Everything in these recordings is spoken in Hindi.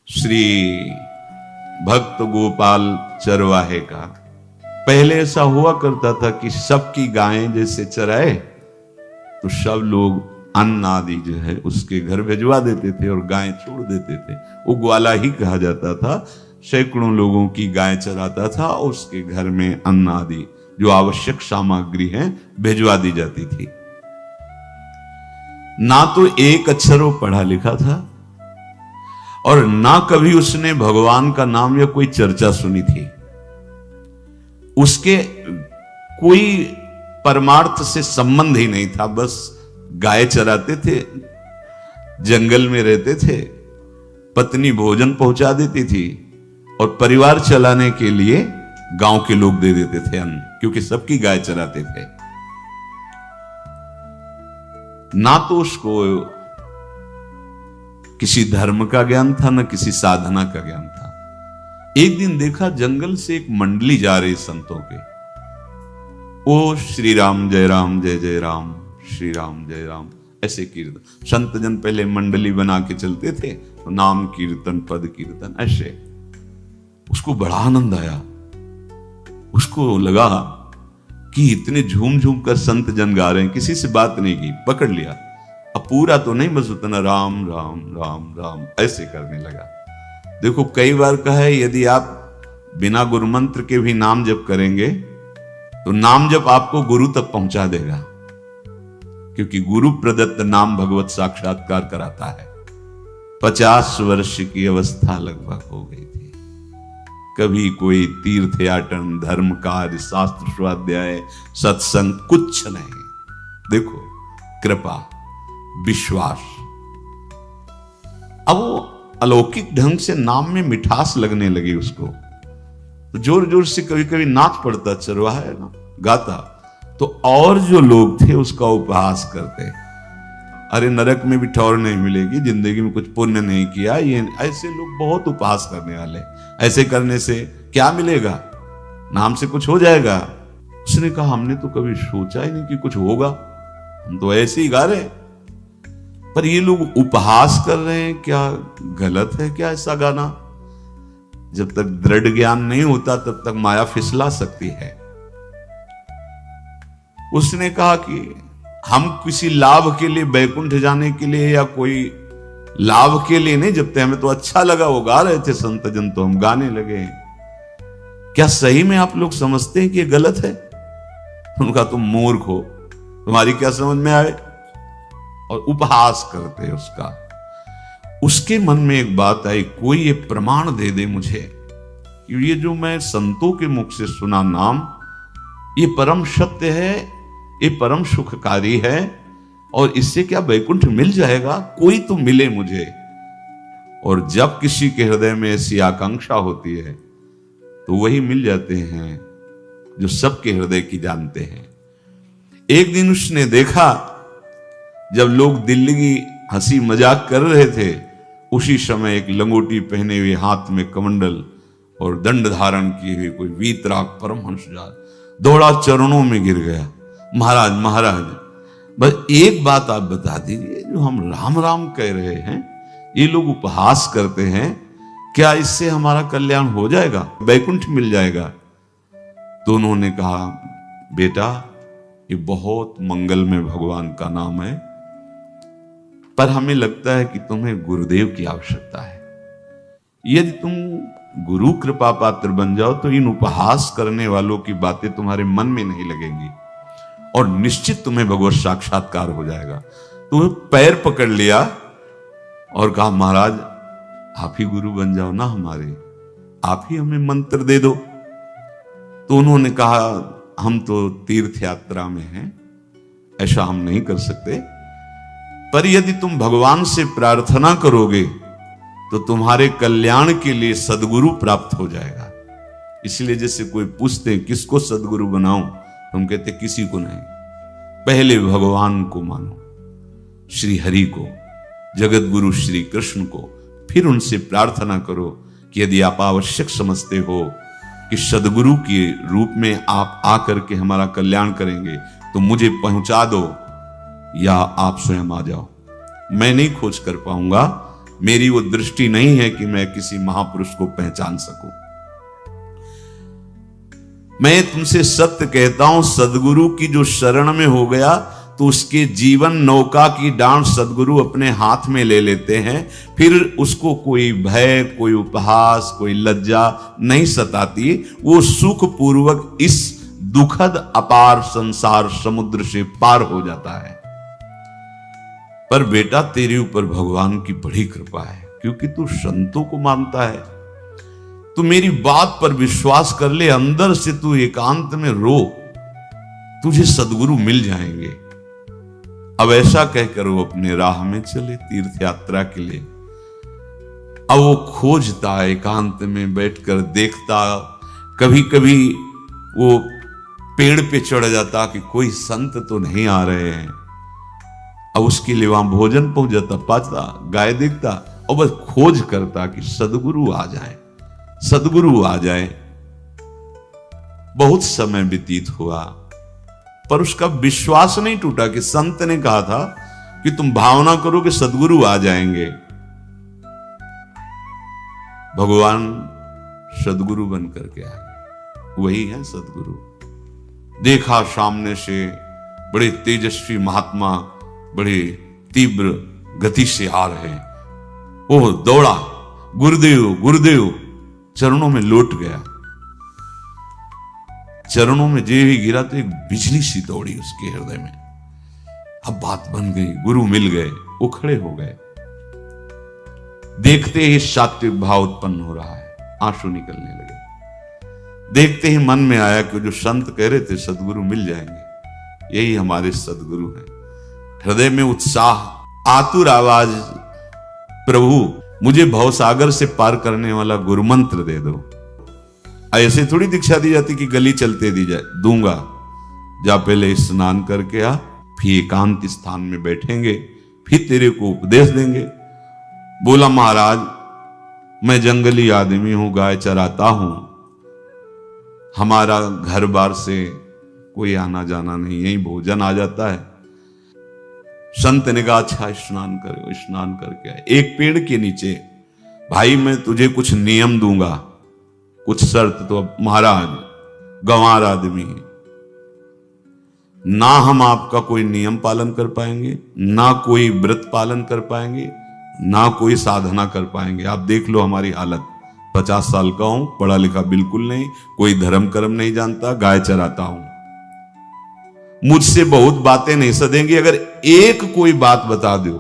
श्री भक्त गोपाल चरवाहे का। पहले ऐसा हुआ करता था कि सबकी गायें जैसे चराए तो सब लोग अन्न आदि जो है उसके घर भिजवा देते थे और गायें छोड़ देते थे। वो ग्वाला ही कहा जाता था। सैकड़ों लोगों की गाय चराता था और उसके घर में अन्न आदि जो आवश्यक सामग्री है भिजवा दी जाती थी। ना तो एक अक्षर वो पढ़ा लिखा था और ना कभी उसने भगवान का नाम या कोई चर्चा सुनी थी। उसके कोई परमार्थ से संबंध ही नहीं था। बस गाय चराते थे, जंगल में रहते थे, पत्नी भोजन पहुंचा देती थी और परिवार चलाने के लिए गांव के लोग दे देते थे अन्न, क्योंकि सबकी गाय चराते थे। ना तो उसको किसी धर्म का ज्ञान था, ना किसी साधना का ज्ञान था। एक दिन देखा जंगल से एक मंडली जा रही संतों के। ओ श्री राम जय राम जय जय राम, श्री राम जय राम, ऐसे कीर्तन। संत जन पहले मंडली बना के चलते थे तो नाम कीर्तन पद कीर्तन ऐसे। उसको बड़ा आनंद आया। उसको लगा कि इतने झूम झूम कर संत जन गा रहे हैं, किसी से बात नहीं की, पकड़ लिया। अब पूरा तो नहीं, बस उतना राम राम राम राम ऐसे करने लगा। देखो कई बार कहा है यदि आप बिना गुरु मंत्र के भी नाम जप करेंगे तो नाम जप आपको गुरु तक पहुंचा देगा, क्योंकि गुरु प्रदत्त नाम भगवत साक्षात्कार कराता है। 50 वर्ष की अवस्था लगभग हो गई थी। कभी कोई तीर्थ याटन, धर्म कार्य, शास्त्र स्वाध्याय, सत्संग कुछ नहीं। देखो कृपा, विश्वास। अब वो अलौकिक ढंग से नाम में मिठास लगने लगी उसको। तो जोर जोर से कभी कभी नाच पड़ता, चरवाहा है ना, गाता। तो और जो लोग थे उसका उपहास करते, अरे नरक में भी ठौर नहीं मिलेगी, जिंदगी में कुछ पुण्य नहीं किया। ये ऐसे लोग बहुत उपहास करने वाले। ऐसे करने से क्या मिलेगा, नाम से कुछ हो जाएगा। उसने कहा हमने तो कभी सोचा ही नहीं कि कुछ होगा, हम तो ऐसे ही गा रहे। पर ये लोग उपहास कर रहे हैं, क्या गलत है क्या ऐसा गाना? जब तक दृढ़ ज्ञान नहीं होता तब तक माया फिसला सकती है। उसने कहा कि हम किसी लाभ के लिए, बैकुंठ जाने के लिए या कोई लाभ के लिए नहीं जपते, हमें तो अच्छा लगा, वो गा रहे थे संत जन तो हम गाने लगे। क्या सही में आप लोग समझते हैं कि ये गलत है? उनका तुम मूर्ख हो, तुम्हारी क्या समझ में आए? और उपहास करते उसका। उसके मन में एक बात आई, कोई ये प्रमाण दे दे मुझे कि ये जो मैं संतों के मुख से सुना नाम, ये परम सत्य है, ये परम सुखकारी है और इससे क्या बैकुंठ मिल जाएगा? कोई तो मिले मुझे। और जब किसी के हृदय में ऐसी आकांक्षा होती है तो वही मिल जाते हैं जो सबके हृदय की जानते हैं। एक दिन उसने देखा जब लोग दिल्ली की हंसी मजाक कर रहे थे, उसी समय एक लंगोटी पहने हुए, हाथ में कमंडल और दंड धारण किए हुए कोई वीतराग परमहंस दौड़ा, चरणों में गिर गया। महाराज महाराज, बस एक बात आप बता दीजिए, जो हम राम राम कह रहे हैं, ये लोग उपहास करते हैं, क्या इससे हमारा कल्याण हो जाएगा, बैकुंठ मिल जाएगा? तो उन्होंने कहा बेटा ये बहुत मंगल में भगवान का नाम है, पर हमें लगता है कि तुम्हें गुरुदेव की आवश्यकता है। यदि तुम गुरु कृपा पात्र बन जाओ तो इन उपहास करने वालों की बातें तुम्हारे मन में नहीं लगेंगी और निश्चित तुम्हें भगवत साक्षात्कार हो जाएगा। तो पैर पकड़ लिया और कहा महाराज आप ही गुरु बन जाओ ना हमारे, आप ही हमें मंत्र दे दो। तो उन्होंने कहा हम तो तीर्थ यात्रा में हैं, ऐसा हम नहीं कर सकते, पर यदि तुम भगवान से प्रार्थना करोगे तो तुम्हारे कल्याण के लिए सदगुरु प्राप्त हो जाएगा। इसलिए जैसे कोई पूछते किसको सदगुरु बनाऊं, तुम कहते किसी को नहीं, पहले भगवान को मानो, श्री हरि को, जगत गुरु श्री कृष्ण को, फिर उनसे प्रार्थना करो कि यदि आप आवश्यक समझते हो कि सदगुरु के रूप में आप आकर के हमारा कल्याण करेंगे तो मुझे पहुंचा दो, या आप स्वयं आ जाओ। मैं नहीं खोज कर पाऊंगा, मेरी वो दृष्टि नहीं है कि मैं किसी महापुरुष को पहचान सकूं। मैं तुमसे सत्य कहता हूं, सदगुरु की जो शरण में हो गया तो उसके जीवन नौका की डांट सदगुरु अपने हाथ में ले लेते हैं। फिर उसको कोई भय, कोई उपहास, कोई लज्जा नहीं सताती। वो सुख पूर्वक इस दुखद अपार संसार समुद्र से पार हो जाता है। पर बेटा तेरे ऊपर भगवान की बड़ी कृपा है, क्योंकि तू संतों को मानता है। तू मेरी बात पर विश्वास कर ले, अंदर से तू एकांत में रो, तुझे सदगुरु मिल जाएंगे। अब ऐसा कहकर वो अपने राह में चले तीर्थ यात्रा के लिए। अब वो खोजता, एकांत में बैठकर देखता, कभी कभी वो पेड़ पे चढ़ जाता कि कोई संत तो नहीं आ रहे हैं। अब उसके लिए वहां भोजन पहुंच जाता, पाता, गाय देखता और बस खोज करता कि सदगुरु आ जाए, सदगुरु आ जाए। बहुत समय व्यतीत हुआ पर उसका विश्वास नहीं टूटा कि संत ने कहा था कि तुम भावना करो कि सदगुरु आ जाएंगे। भगवान सदगुरु बन करके आ गए, वही है सदगुरु। देखा सामने से बड़े तेजस्वी महात्मा बड़े तीव्र गति से आ रहे हैं। वो दौड़ा, गुरुदेव गुरुदेव, चरणों में लौट गया। चरणों में जे ही गिरा तो एक बिजली सी दौड़ी उसके हृदय में। अब बात बन गई, गुरु मिल गए। वो खड़े हो गए, देखते ही सात्विक भाव उत्पन्न हो रहा है, आंसू निकलने लगे। देखते ही मन में आया कि जो संत कह रहे थे सदगुरु मिल जाएंगे, यही हमारे सदगुरु हैं। हृदय में उत्साह, आतुर आवाज, प्रभु मुझे भवसागर से पार करने वाला गुरु मंत्र दे दो। ऐसे थोड़ी दीक्षा दी जाती कि गली चलते दी जाए, दूंगा। जा पहले स्नान करके आ, फिर एकांत स्थान में बैठेंगे, फिर तेरे को उपदेश देंगे। बोला महाराज मैं जंगली आदमी हूं, गाय चराता हूं, हमारा घर बार से कोई आना जाना नहीं, यही भोजन आ जाता है। संत ने कहा अच्छा स्नान करो। स्नान करके आए, एक पेड़ के नीचे, भाई मैं तुझे कुछ नियम दूंगा, कुछ शर्त। तो अब महाराज गंवार आदमी है, ना हम आपका कोई नियम पालन कर पाएंगे, ना कोई व्रत पालन कर पाएंगे, ना कोई साधना कर पाएंगे। आप देख लो हमारी हालत, 50 साल का हूं, पढ़ा लिखा बिल्कुल नहीं, कोई धर्म कर्म नहीं जानता, गाय चराता हूं। मुझसे बहुत बातें नहीं सदेंगी, अगर एक कोई बात बता दो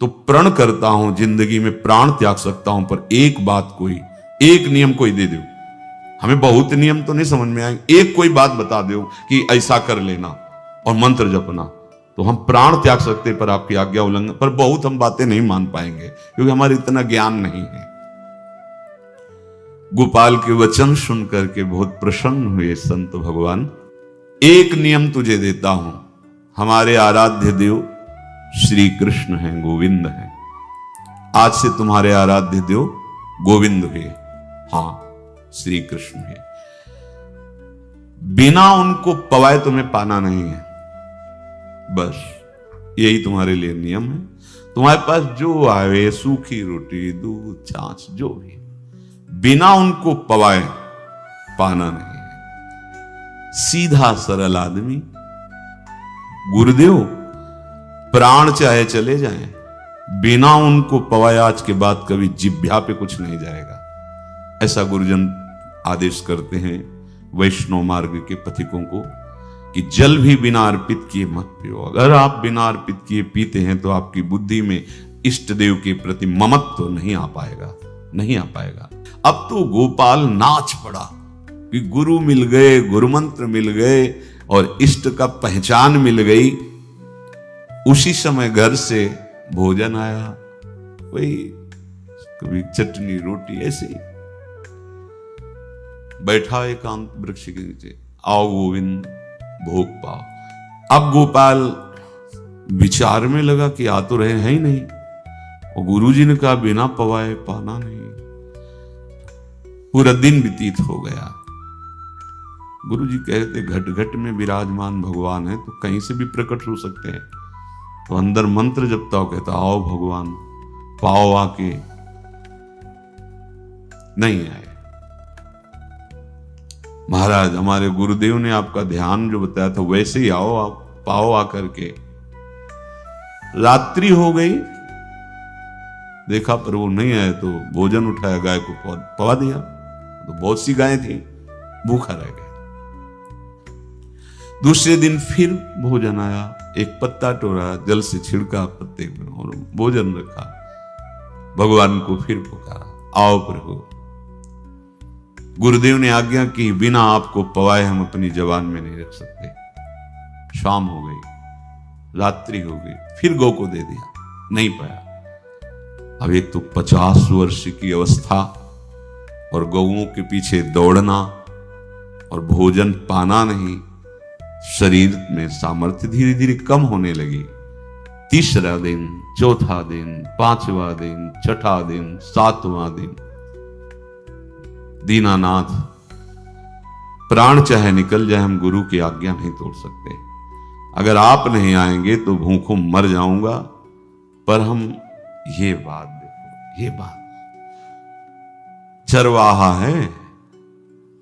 तो प्रण करता हूं जिंदगी में प्राण त्याग सकता हूं, पर एक बात कोई, एक नियम कोई दे दो। हमें बहुत नियम तो नहीं समझ में आएंगे, एक कोई बात बता दो कि ऐसा कर लेना और मंत्र जपना, तो हम प्राण त्याग सकते, पर आपकी आज्ञा उल्लंघन, पर बहुत हम बातें नहीं मान पाएंगे क्योंकि हमारे इतना ज्ञान नहीं है। गोपाल के वचन सुन करके बहुत प्रसन्न हुए संत भगवान। एक नियम तुझे देता हूं, हमारे आराध्य देव श्री कृष्ण हैं, गोविंद हैं। आज से तुम्हारे आराध्य देव गोविंद हुए, हाँ श्री कृष्ण है। बिना उनको पवाए तुम्हें पाना नहीं है, बस यही तुम्हारे लिए नियम है। तुम्हारे पास जो आवे, सूखी रोटी, दूध, छाछ, जो भी, बिना उनको पवाए पाना नहीं है। सीधा सरल आदमी, गुरुदेव प्राण चाहे चले जाएं, बिना उनको पवाए आज के बाद कभी जिह्वा पे कुछ नहीं जाएगा। ऐसा गुरुजन आदेश करते हैं वैष्णव मार्ग के पथिकों को कि जल भी बिना अर्पित किए मत पियो। अगर आप बिना अर्पित किए पीते हैं तो आपकी बुद्धि में इष्ट देव के प्रति ममत्व तो नहीं आ पाएगा, नहीं आ पाएगा। अब तो गोपाल नाच पड़ा कि गुरु मिल गए, गुरु मंत्र मिल गए और इष्ट का पहचान मिल गई। उसी समय घर से भोजन आया, वही कभी चटनी रोटी, ऐसे ही बैठा एकांत वृक्ष के नीचे, आओ गोविंद भोग पाओ। अब गोपाल विचार में लगा कि आ तो रहे हैं ही नहीं, और गुरुजी ने कहा बिना पवाए पाना नहीं। पूरा दिन व्यतीत हो गया। गुरुजी कहते घट घट में विराजमान भगवान है तो कहीं से भी प्रकट हो सकते हैं। तो अंदर मंत्र जपता हो, कहता आओ भगवान पाओ आके, नहीं आए। महाराज हमारे गुरुदेव ने आपका ध्यान जो बताया था वैसे ही आओ, आप पाओ आकर के। रात्रि हो गई, देखा पर वो नहीं आए तो भोजन उठाया, गाय को पवा दिया। तो बहुत सी गायें थी, भूखा रह गया। दूसरे दिन फिर भोजन आया, एक पत्ता टोरा, जल से छिड़का पत्ते में और भोजन रखा। भगवान को फिर पुकारा, आओ प्रभु। गुरुदेव ने आज्ञा की, बिना आपको पवाए हम अपनी जबान में नहीं रख सकते। शाम हो गई, रात्रि हो गई, फिर गौ को दे दिया, नहीं पाया। अब एक तो 50 वर्ष की अवस्था और गौओं के पीछे दौड़ना और भोजन पाना नहीं, शरीर में सामर्थ्य धीरे धीरे कम होने लगी। तीसरा दिन, चौथा दिन, पांचवा दिन, छठा दिन, सातवां दिन, दीनानाथ प्राण चाहे निकल जाए, हम गुरु की आज्ञा नहीं तोड़ सकते। अगर आप नहीं आएंगे तो भूखों मर जाऊंगा। पर हम ये बात देखो, ये बात चरवाहा है,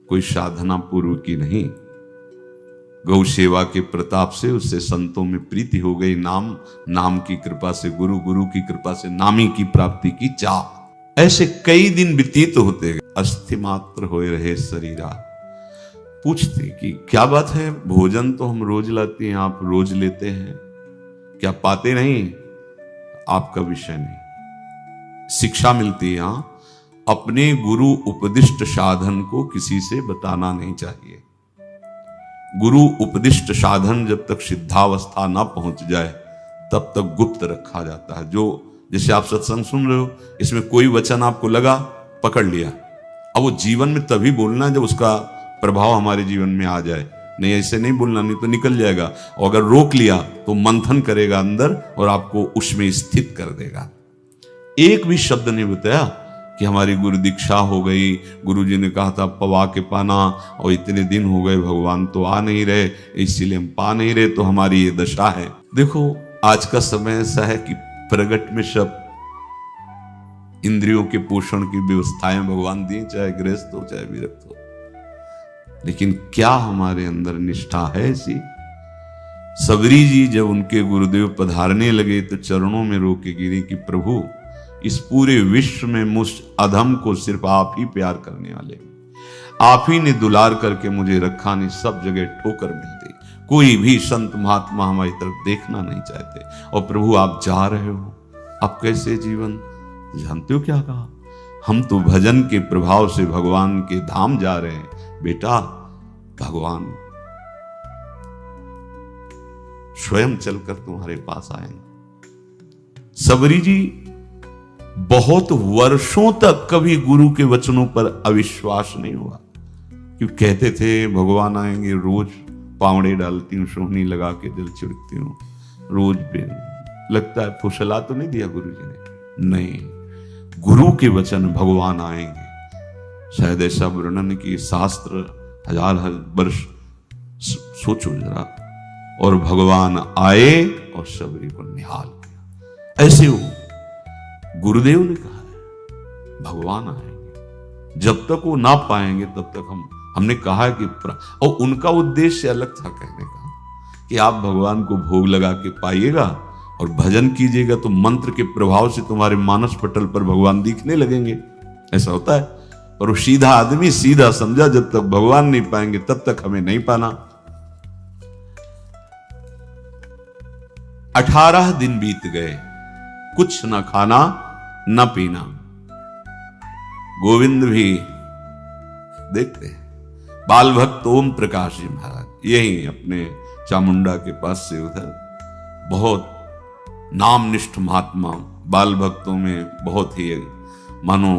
कोई साधना पूर्व की नहीं। गौ सेवा के प्रताप से उससे संतों में प्रीति हो गई। नाम की कृपा से गुरु, गुरु की कृपा से नामी की प्राप्ति की चाह। ऐसे कई दिन व्यतीत होते गए। अस्थि मात्र होए रहे शरीरा। पूछते कि क्या बात है, भोजन तो हम रोज लाते हैं, आप रोज लेते हैं, क्या पाते नहीं? आपका विषय नहीं। शिक्षा मिलती है, अपने गुरु उपदिष्ट साधन को किसी से बताना नहीं चाहिए। गुरु उपदिष्ट साधन जब तक सिद्धावस्था ना पहुंच जाए तब तक गुप्त रखा जाता है। जो जैसे आप सत्संग सुन रहे हो, इसमें कोई वचन आपको लगा, पकड़ लिया, अब वो जीवन में तभी बोलना जब उसका प्रभाव हमारे जीवन में आ जाए। नहीं ऐसे नहीं बोलना, नहीं तो निकल जाएगा। और अगर रोक लिया तो मंथन करेगा अंदर और आपको उसमें स्थित कर देगा। एक भी शब्द नहीं बताया कि हमारी गुरु दीक्षा हो गई, गुरु जी ने कहा था पवा के पाना, और इतने दिन हो गए भगवान तो आ नहीं रहे, इसीलिए हम पा नहीं रहे, तो हमारी ये दशा है। देखो आज का समय ऐसा है कि प्रगट में सब इंद्रियों के पोषण की व्यवस्थाएं भगवान दी, चाहे गृहस्थ हो चाहे विरक्त हो, लेकिन क्या हमारे अंदर निष्ठा है ऐसी? सबरी जी जब उनके गुरुदेव पधारने लगे तो चरणों में रो के गिरे कि प्रभु, इस पूरे विश्व में मुझ अधम को सिर्फ आप ही प्यार करने वाले, आप ही ने दुलार करके मुझे रखा, नहीं सब जगह ठोकर मिलती, कोई भी संत महात्मा हमारी तरफ देखना नहीं चाहते, और प्रभु आप जा रहे हो, आप कैसे जीवन? जानते हो क्या कहा? हम तो भजन के प्रभाव से भगवान के धाम जा रहे हैं बेटा, भगवान स्वयं चलकर तुम्हारे पास आएंगे। सबरी जी बहुत वर्षों तक कभी गुरु के वचनों पर अविश्वास नहीं हुआ, क्योंकि कहते थे भगवान आएंगे, रोज पावड़े डालती हूँ, सोहनी लगा के जल छिड़कती हूँ, रोज पे लगता है। फुसला तो नहीं दिया गुरु जी ने, नहीं, गुरु के वचन भगवान आएंगे। शायद ऐसा वर्णन की शास्त्र हजार वर्ष सोचो जरा, और भगवान आए और सबरी को निहाल किया। ऐसे हो गुरुदेव ने कहा है भगवान आएंगे, जब तक वो ना पाएंगे तब तक हमने कहा है कि और उनका उद्देश्य अलग था, कहने का कि आप भगवान को भोग लगा के पाइएगा और भजन कीजिएगा तो मंत्र के प्रभाव से तुम्हारे मानस पटल पर भगवान दिखने लगेंगे। ऐसा होता है, पर वो सीधा आदमी सीधा समझा, जब तक भगवान नहीं पाएंगे तब तक हमें नहीं पाना। 18 दिन बीत गए, कुछ न खाना न पीना। गोविंद भी देखते हैं, बाल भक्त ओम प्रकाश जी महाराज यही अपने चामुंडा के पास से उधर, बहुत नामनिष्ठ महात्मा, बाल भक्तों में बहुत ही मानो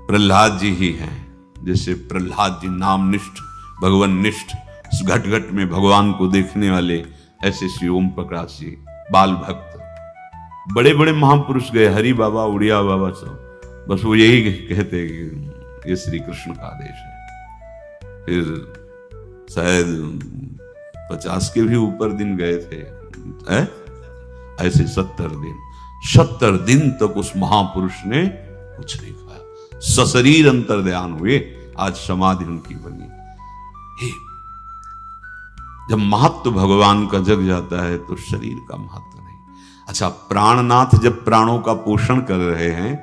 प्रहलाद जी ही हैं। जैसे प्रहलाद जी नामनिष्ठ, भगवान निष्ठ, घट घट में भगवान को देखने वाले, ऐसे श्री ओम प्रकाश जी बाल भक्त। बड़े बड़े महापुरुष गए, हरि बाबा, उड़िया बाबा, सब बस वो यही कहते कि ये श्री कृष्ण का आदेश है। फिर शायद 50 के भी ऊपर दिन गए थे, ऐसे 70 दिन। 70 दिन तक उस महापुरुष ने कुछ नहीं खाया, सशरीर अंतर्ध्यान हुए। आज समाधि उनकी बनी। जब महत्व भगवान का जग जाता है तो शरीर का महत्व नहीं। अच्छा, प्राणनाथ जब प्राणों का पोषण कर रहे हैं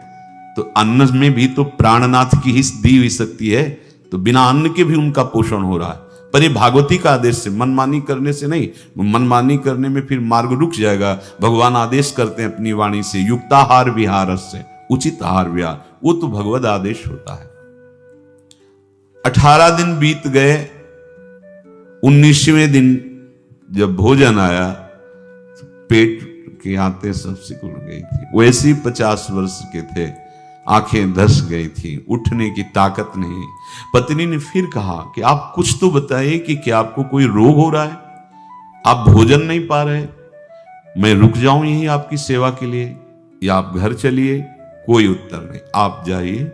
तो अन्न में भी तो प्राणनाथ की ही दी हुई शक्ति है, तो बिना अन्न के भी उनका पोषण हो रहा है। पर ये भागवती का आदेश से, मनमानी करने से नहीं। मनमानी करने में फिर मार्ग रुक जाएगा। भगवान आदेश करते हैं अपनी वाणी से, युक्ताहार विहार से, उचित आहार विहार, वो तो भगवद आदेश होता है। 18 दिन बीत गए। 19वें दिन जब भोजन आया तो पेट के आते सब सिकुड़ गई थी। वैसे ही 50 वर्ष के थे, आंखें धस गई थी, उठने की ताकत नहीं। पत्नी ने फिर कहा कि आप कुछ तो बताइए कि क्या आपको कोई रोग हो रहा है? आप भोजन नहीं पा रहे, मैं रुक जाऊं यहीं आपकी सेवा के लिए, या आप घर चलिए? कोई उत्तर नहीं। आप जाइए,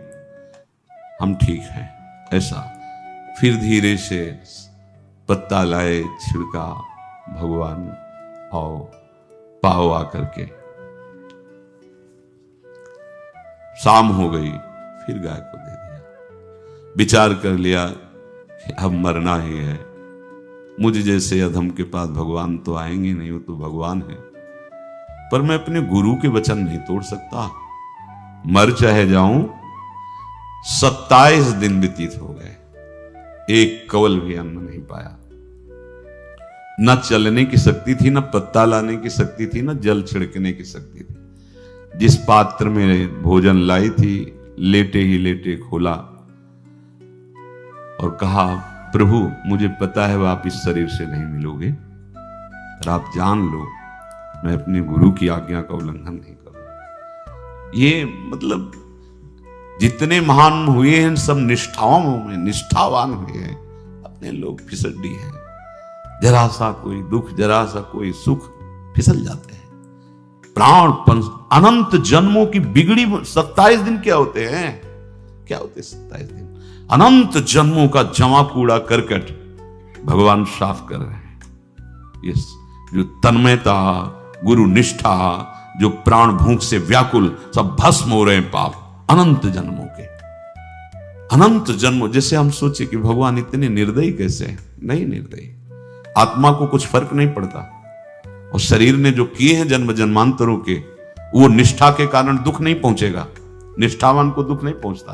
हम ठीक हैं। ऐसा फिर धीरे से पत्ता लाए, छिड़का, भगवान आओ पाओ आकर के। शाम हो गई, फिर गाय को दे दिया। विचार कर लिया कि अब मरना ही है। मुझ जैसे अधम के पास भगवान तो आएंगे नहीं, वो तो भगवान है। पर मैं अपने गुरु के वचन नहीं तोड़ सकता, मर चाहे जाऊं। 27 दिन व्यतीत हो गए, एक कवल भी अन्न नहीं पाया। न चलने की शक्ति थी, न पत्ता लाने की शक्ति थी, न जल छिड़कने की शक्ति थी। जिस पात्र में भोजन लाई थी, लेटे ही लेटे खोला और कहा, प्रभु मुझे पता है आप इस शरीर से नहीं मिलोगे, और आप जान लो मैं अपने गुरु की आज्ञा का उल्लंघन नहीं करूंगा। ये मतलब जितने महान हुए हैं सब निष्ठाओं में निष्ठावान हुए हैं। अपने लोग फिसड्डी हैं, जरा सा कोई दुख, जरा सा कोई सुख, फिसल जाते हैं। प्राण अनंत जन्मों की बिगड़ी 27 दिन क्या होते हैं? क्या होते 27 दिन? अनंत जन्मों का जमा कूड़ा करकट भगवान साफ कर रहे हैं। ये जो तन्मयता, गुरु निष्ठा, जो प्राण भूख से व्याकुल, सब भस्म हो रहे हैं पाप अनंत जन्मों के। अनंत जन्मों, जैसे हम सोचे कि भगवान इतने निर्दयी कैसे हैं? नहीं निर्दयी, आत्मा को कुछ फर्क नहीं पड़ता। और शरीर ने जो किए हैं जन्म जन्मांतरों के, वो निष्ठा के कारण दुख नहीं पहुंचेगा। निष्ठावान को दुख नहीं पहुंचता,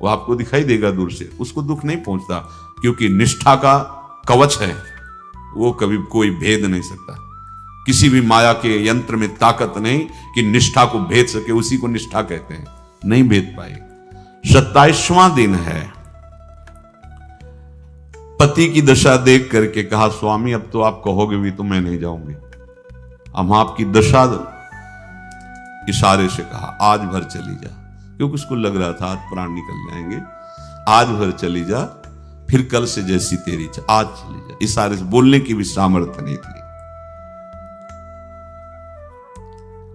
वो आपको दिखाई देगा दूर से, उसको दुख नहीं पहुंचता, क्योंकि निष्ठा का कवच है, वो कभी कोई भेद नहीं सकता। किसी भी माया के यंत्र में ताकत नहीं कि निष्ठा को भेद सके, उसी को निष्ठा कहते हैं, नहीं भेद पाए। 27वां दिन है। पति की दशा देख करके कहा, स्वामी अब तो आप कहोगे भी तो मैं नहीं जाऊंगी। हम आपकी दशा, इशारे से कहा, आज भर चली जा, क्योंकि उसको लग रहा था आज प्राण निकल जाएंगे। आज भर चली जा, फिर कल से जैसी तेरी आज चली जा। इशारे से, बोलने की भी सामर्थ्य नहीं थी।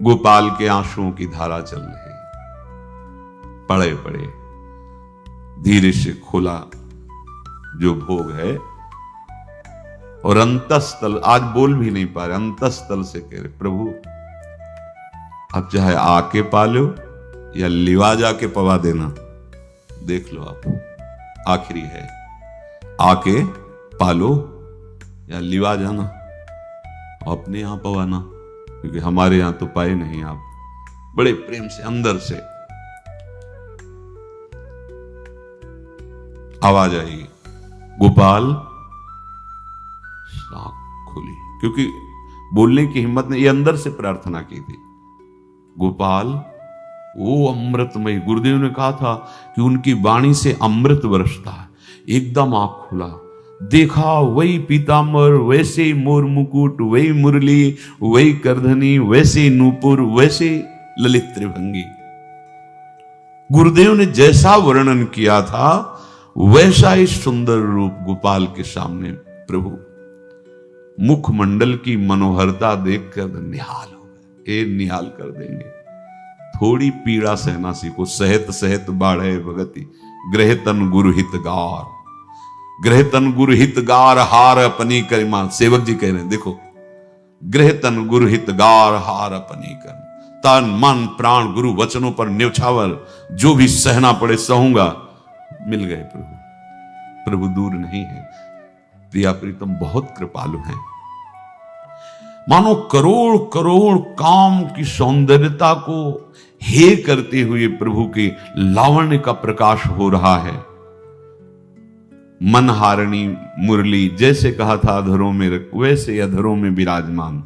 गोपाल के आंसुओं की धारा चल रही, पड़े पड़े धीरे से खोला जो भोग है, और अंतस्थल, आज बोल भी नहीं पा रहे, अंतस्थल से कह रहे, प्रभु अब चाहे आके पालो या लिवा जाके पवा देना, देख लो आप, आखिरी है, आके पालो या लिवा जाना, अपने यहां पवाना, क्योंकि हमारे यहां तो पाए नहीं आप। बड़े प्रेम से अंदर से आवाज आई, गोपाल। आंख खुली, क्योंकि बोलने की हिम्मत ने, ये अंदर से प्रार्थना की थी, गोपाल वो अमृतमय। गुरुदेव ने कहा था कि उनकी वाणी से अमृत बरसता है। एकदम आंख खुला, देखा वही पीतांबर, वैसे ही मोर मुकुट, वही मुरली, वही करधनी, वैसे नूपुर, वैसे ललित त्रिभंगी। गुरुदेव ने जैसा वर्णन किया था वैसा ही सुंदर रूप गोपाल के सामने। प्रभु मुखमंडल की मनोहरता देखकर निहाल हो गए। ए निहाल कर देंगे, थोड़ी पीड़ा सहना सीखो। सहत सहत बाढ़े भगति, ग्रह तन गुरु हितगार, ग्रह तन गुरु हितगार, हार अपनी करिमा। सेवक जी कह रहे हैं, देखो, ग्रह तन गुरु हितगार, हार अपनी कर। तन मन प्राण गुरु वचनों पर न्यौछावर, जो भी सहना पड़े सहूंगा। मिल गए प्रभु। प्रभु दूर नहीं है। प्रिया प्रीतम बहुत कृपालु हैं। मानो करोड़ करोड़ काम की सौंदर्यता को हे करते हुए प्रभु के लावण्य का प्रकाश हो रहा है। मनहारिणी मुरली, जैसे कहा था अधरों में वैसे अधरों में विराजमान।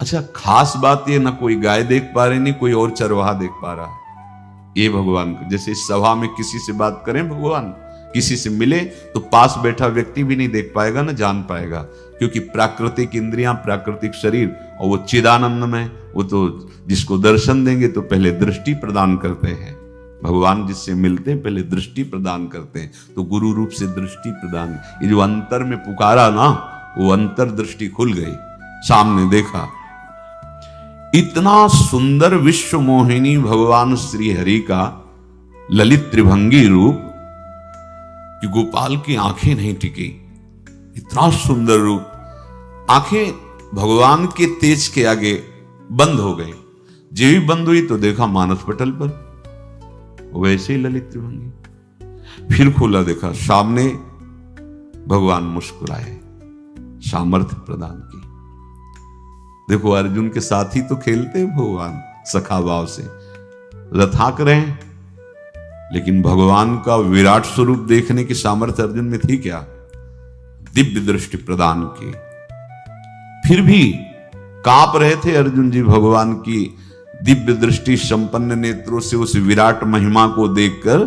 अच्छा, खास बात ये, ना कोई गाय देख पा रहे, नहीं कोई और चरवाहा देख पा रहा है। ये भगवान को, जैसे इस सभा में किसी से बात करें, भगवान किसी से मिले तो पास बैठा व्यक्ति भी नहीं देख पाएगा, ना जान पाएगा, क्योंकि प्राकृतिक इंद्रियां, प्राकृतिक शरीर, और वो चिदानंद में, वो तो जिसको दर्शन देंगे तो पहले दृष्टि प्रदान करते हैं। भगवान जिससे मिलते हैं पहले दृष्टि प्रदान करते हैं, तो गुरु रूप से दृष्टि प्रदान। ये जो अंतर में पुकारा ना, वो अंतर दृष्टि खुल गई, सामने देखा। इतना सुंदर विश्व मोहिनी भगवान श्री हरि का ललित त्रिभंगी रूप कि गोपाल की आंखें नहीं टिकी। इतना सुंदर रूप, आंखें भगवान के तेज के आगे बंद हो गई। जो भी बंद हुई तो देखा मानस पटल पर वैसे ही ललित त्रिभंगी। फिर खोला, देखा सामने भगवान मुस्कुराए, सामर्थ्य प्रदान की। देखो अर्जुन के साथ ही तो खेलते हैं भगवान सखा भाव से, रथाक रहे हैं, लेकिन भगवान का विराट स्वरूप देखने की सामर्थ्य अर्जुन में थी क्या? दिव्य दृष्टि प्रदान की। फिर भी कांप रहे थे अर्जुन जी भगवान की दिव्य दृष्टि संपन्न नेत्रों से उस विराट महिमा को देखकर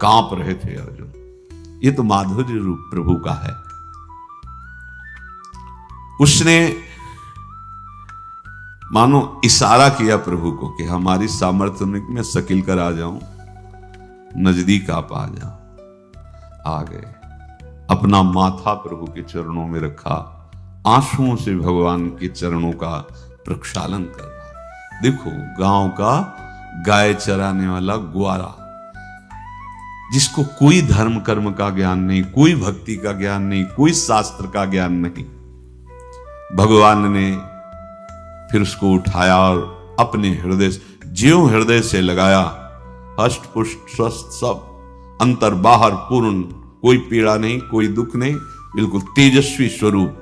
कांप रहे थे अर्जुन। ये तो माधुर्य रूप प्रभु का है। उसने मानो इशारा किया प्रभु को कि हमारी सामर्थ्य में मैं सकिल कर आ जाऊं, नजदीक आप आ जाओ। आ गए, अपना माथा प्रभु के चरणों में रखा, आंसुओं से भगवान के चरणों का प्रक्षालन कर रहा। देखो गांव का गाय चराने वाला ग्वारा, जिसको कोई धर्म कर्म का ज्ञान नहीं, कोई भक्ति का ज्ञान नहीं, कोई शास्त्र का ज्ञान नहीं, भगवान ने फिर उसको उठाया और अपने हृदय, ज्यों हृदय से लगाया, हष्ट पुष्ट स्वस्थ सब, अंतर बाहर पूर्ण, कोई पीड़ा नहीं, कोई दुख नहीं, बिल्कुल तेजस्वी स्वरूप।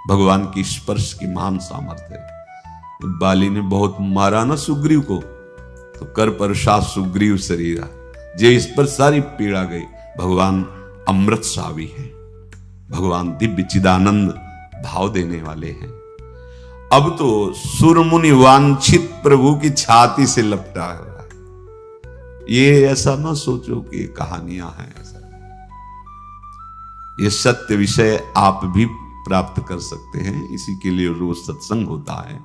भगवान की स्पर्श की महान सामर्थ्य है। बाली ने बहुत मारा ना सुग्रीव को, तो कर पर शास सुग्रीव शरीरा, जे इस पर सारी पीड़ा गई। भगवान अमृत सावी है, भगवान दिव्य चिदानंद भाव देने वाले हैं। अब तो सुरमुनि वांछित प्रभु की छाती से लपटा हुआ है। ये ऐसा ना सोचो कि कहानियां हैं, ऐसा ये सत्य विषय आप भी प्राप्त कर सकते हैं। इसी के लिए रोज सत्संग होता है।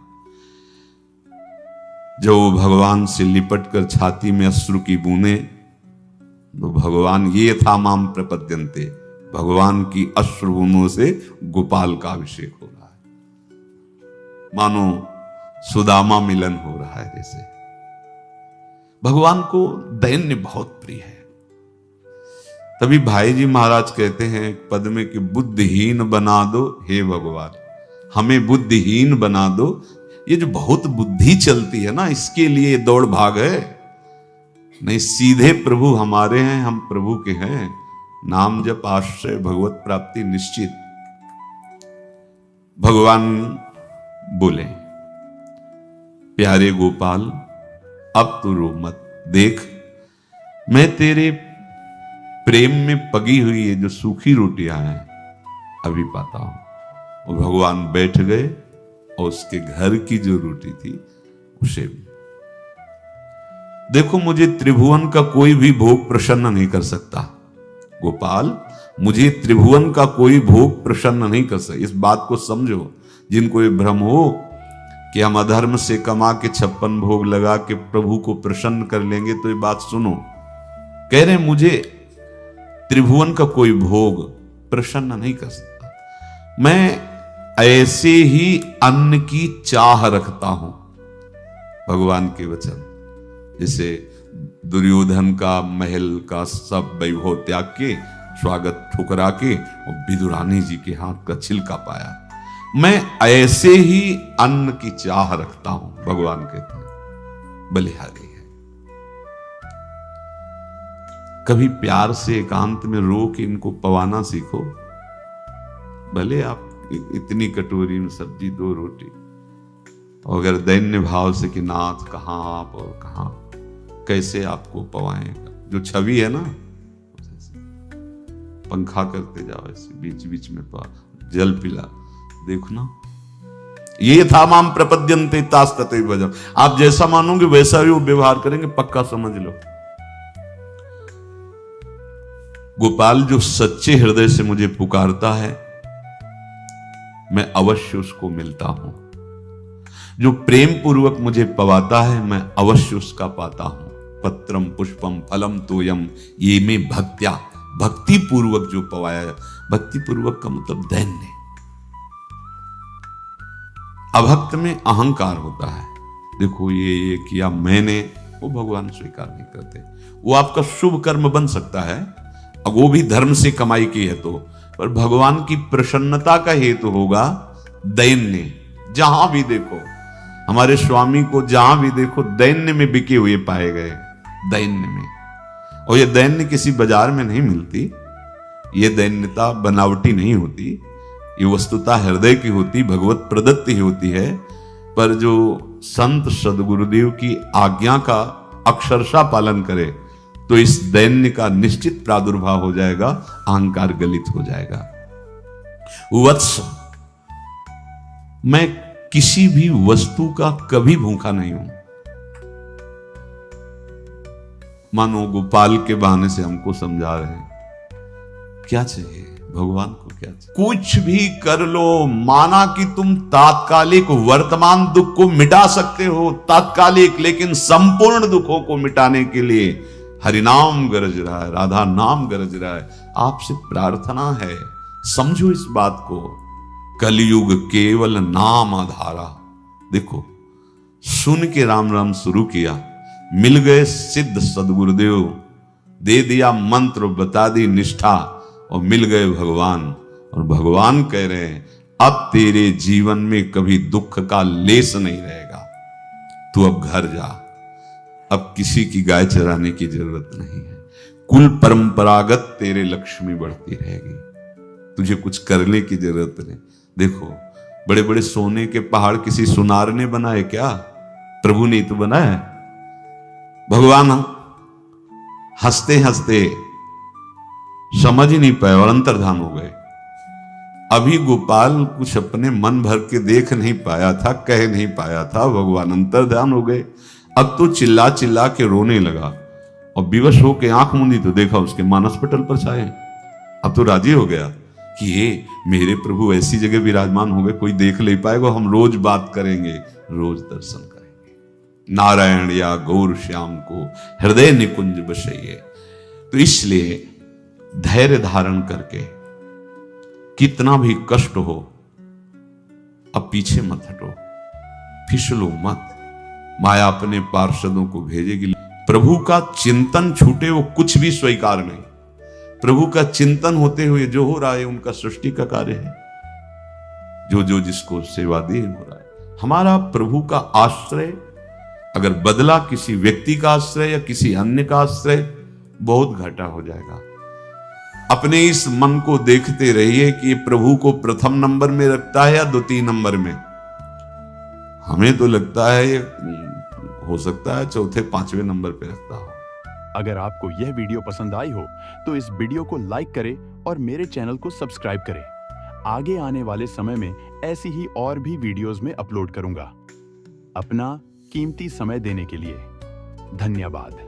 जो भगवान से लिपट कर छाती में अश्रु की बूंदे, तो भगवान ये था माम प्रपद्यन्ते, भगवान की अश्रु बूंदों से गोपाल का अभिषेक हो रहा है, मानो सुदामा मिलन हो रहा है। जैसे भगवान को दैन्य बहुत प्रिय है। तभी भाई जी महाराज कहते हैं पद में कि बुद्धिहीन बना दो हे भगवान, हमें बुद्धिहीन बना दो। ये जो बहुत बुद्धि चलती है ना, इसके लिए दौड़ भाग है। नहीं, सीधे प्रभु हमारे हैं, हम प्रभु के हैं। नाम जप आश्रय भगवत प्राप्ति निश्चित। भगवान बोले, प्यारे गोपाल अब तू रो मत, देख मैं तेरे प्रेम में पगी हुई ये जो सूखी रोटियां हैं अभी पाता हूं। और भगवान बैठ गए और उसके घर की जो रोटी थी उसे भी। देखो मुझे त्रिभुवन का कोई भी भोग प्रसन्न नहीं कर सकता गोपाल, मुझे त्रिभुवन का कोई भोग प्रसन्न नहीं कर सकता। इस बात को समझो। जिनको ये भ्रम हो कि हम अधर्म से कमा के 56 भोग लगा के प्रभु को प्रसन्न कर लेंगे, तो ये बात सुनो। कह रहे मुझे त्रिभुवन का कोई भोग प्रसन्न नहीं कर सकता। मैं ऐसे ही अन्न की चाह रखता हूं। भगवान के वचन, जैसे दुर्योधन का महल का सब वैभव त्याग के, स्वागत ठुकरा के और विदुरानी जी के हाथ का छिलका पाया। मैं ऐसे ही अन्न की चाह रखता हूं, भगवान कहते हैं, बलिहारी है। कभी प्यार से एकांत में रो के इनको पवाना सीखो। भले आप इतनी कटोरी में सब्जी 2 रोटी, अगर दैन्य भाव से कि नाथ कहां आप और कहां कैसे आपको पवाएगा, जो छवि है ना, पंखा करते जाओ ऐसे बीच बीच में जल पिला, देखो ना, ये था माम प्रपद्यन्ते तास्तते भजम। आप जैसा मानोगे वैसा ही वो व्यवहार करेंगे, पक्का समझ लो। गोपाल जो सच्चे हृदय से मुझे पुकारता है, मैं अवश्य उसको मिलता हूं। जो प्रेम पूर्वक मुझे पवाता है, मैं अवश्य उसका पाता हूं। पत्रम पुष्पम फलम तोयम ये में भक्त्या, भक्ति पूर्वक जो पवाया, भक्ति पूर्वक का मतलब दैन्य। अभक्त में अहंकार होता है, देखो ये किया मैंने, वो भगवान स्वीकार नहीं करते। वो आपका शुभ कर्म बन सकता है, अब वो भी धर्म से कमाई की है तो, पर भगवान की प्रसन्नता का हेतु होगा दैन्य। जहां भी देखो हमारे स्वामी को, जहां भी देखो दैन्य में बिके हुए पाए गए, दैन्य में। और ये दैन्य किसी बाजार में नहीं मिलती, ये दैन्यता बनावटी नहीं होती, ये वस्तुतः हृदय की होती, भगवत प्रदत्त ही होती है। पर जो संत सदगुरुदेव की आज्ञा का अक्षरशः पालन करे तो इस दैन्य का निश्चित प्रादुर्भाव हो जाएगा, अहंकार गलित हो जाएगा। वत्स, मैं किसी भी वस्तु का कभी भूखा नहीं हूं। मानो गोपाल के बहाने से हमको समझा रहे हैं, क्या चाहिए भगवान को, क्या चाहिए? कुछ भी कर लो, माना कि तुम तात्कालिक वर्तमान दुख को मिटा सकते हो, तात्कालिक, लेकिन संपूर्ण दुखों को मिटाने के लिए हरिनाम गरज रहा है, राधा नाम गरज रहा है। आपसे प्रार्थना है, समझो इस बात को। कलयुग केवल नाम आधारा। देखो, सुन के राम राम शुरू किया, मिल गए सिद्ध सदगुरुदेव, दे दिया मंत्र, बता दी निष्ठा, और मिल गए भगवान। और भगवान कह रहे हैं, अब तेरे जीवन में कभी दुख का लेस नहीं रहेगा, तू अब घर जा, अब किसी की गाय चराने की जरूरत नहीं है, कुल परंपरागत तेरे लक्ष्मी बढ़ती रहेगी, तुझे कुछ करने की जरूरत नहीं। देखो, बड़े बड़े सोने के पहाड़ किसी सुनार ने बनाए क्या? प्रभु ने तो बनाया। भगवान हंसते हंसते समझ ही नहीं पाए और अंतर्धान हो गए। अभी गोपाल कुछ अपने मन भर के देख नहीं पाया था, कह नहीं पाया था, भगवान अंतर्धान हो गए। अब तो चिल्ला चिल्ला के रोने लगा और विवश होके आंख मूंदी तो देखा उसके मानस पटल पर छाए। अब तो राजी हो गया कि ये मेरे प्रभु ऐसी जगह विराजमान हो गए, कोई देख नहीं पाएगा, हम रोज बात करेंगे, रोज दर्शन करेंगे। नारायण या गौर श्याम को हृदय निकुंज बसइए। तो इसलिए धैर्य धारण करके, कितना भी कष्ट हो, अब पीछे मत हटो, फिसलो मत। माया अपने पार्षदों को भेजेगी। प्रभु का चिंतन छूटे वो कुछ भी स्वीकार नहीं। प्रभु का चिंतन होते हुए जो हो रहा है उनका सृष्टि का कार्य है, जो जो जिसको सेवा दी हो रहा है। हमारा प्रभु का आश्रय अगर बदला किसी व्यक्ति का आश्रय या किसी अन्य का आश्रय, बहुत घाटा हो जाएगा। अपने इस मन को देखते रहिए कि प्रभु को प्रथम नंबर में रखता है या द्वितीय नंबर में। हमें तो लगता है हो सकता है चौथे पांचवें नंबर पे रखता हो। अगर आपको यह वीडियो पसंद आई हो तो इस वीडियो को लाइक करें और मेरे चैनल को सब्सक्राइब करें। आगे आने वाले समय में ऐसी ही और भी वीडियोस में अपलोड करूंगा। अपना कीमती समय देने के लिए धन्यवाद।